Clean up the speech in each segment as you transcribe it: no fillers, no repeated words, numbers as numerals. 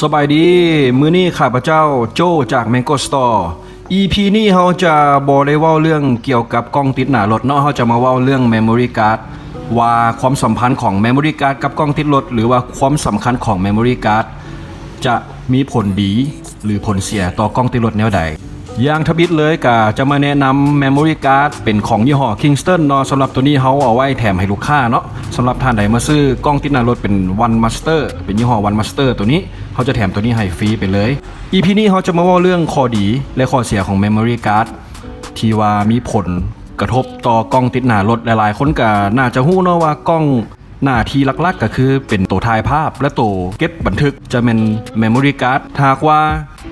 สบายดีมื้อนี้ข้าพเจ้าโจจาก Mango Store EP นี้เราจะบ่ได้เว้าเรื่องเกี่ยวกับกล้องติดหน้ารถเนาะเราจะมาเว้าเรื่อง Memory Card ว่าความสัมพันธ์ของ Memory Card กับกล้องติดรถหรือว่าความสำคัญของ Memory Card จะมีผลดีหรือผลเสียต่อกล้องติดรถแนวใดอย่างทบิดเลยก็จะมาแนะนำ Memory Card เป็นของยี่ห้อ Kingston เนาะสำหรับตัวนี้เขาเอาไว้แถมให้ลูกค้าเนาะสำหรับท่านใดมาซื้อกล้องติดหน้ารถเป็น One Master เป็นยี่ห้อ One Master ตัวนี้เขาจะแถมตัวนี้ให้ฟรีไปเลย EP นี้เขาจะมาว่าเรื่องข้อดีและข้อเสียของ Memory Card ที่ว่ามีผลกระทบต่อกล้องติดหน้ารถหลายๆคนก็น่าจะรู้เนาะว่ากล้องหน้าที่หลักๆก็คือเป็นตัวถ่ายภาพและตัวเก็บบันทึกจะเป็น Memory Card หากว่า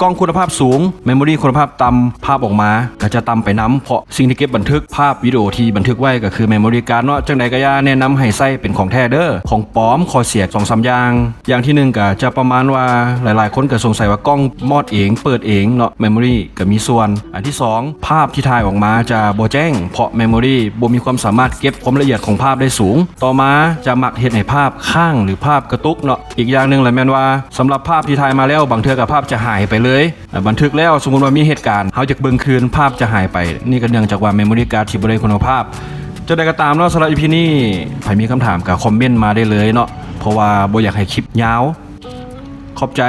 กล้องคุณภาพสูง Memory คุณภาพต่ำภาพออกมาก็จะต่ำไปน้ำเพราะสิ่งที่เก็บบันทึกภาพวิดีโอที่บันทึกไว้ก็คือ Memory Card เนาะจังใดก็อย่าแนะนำให้ใส่เป็นของแท้เด้อของปลอมข้อเสีย2-3อย่างที่1ก็จะประมาณว่าหลายๆคนก็สงสัยว่ากล้องมอดเองเปิดเองเนาะ Memory ก็มีส่วนอันที่2ภาพที่ถ่ายออกมาจะบ่แจ้งเพราะ Memory บ่มีความสามารถเก็บความละเอียดของภาพได้สูงต่อมาจะมักเฮ็ดให้ภาพค้างหรือภาพกระตุกเนาะอีกอย่างนึงแหละแม่นว่าสำหรับภาพที่ถ่ายมาแล้วบางเทื่อกับภาพจะหายไปเลยบันทึกแล้วสมมุติว่ามีเหตุการณ์เขาจะเบิ่งคืนภาพจะหายไปนี่ก็เนื่องจากว่า Memory Card ที่บ่ได้คุณภาพจะได้ก็ตามเนาะสำหรับ EP นี้ใครมีคำถามก็คอมเมนต์มาได้เลยเนาะเพราะว่าบ่อยากให้คลิปยาวขอบใจ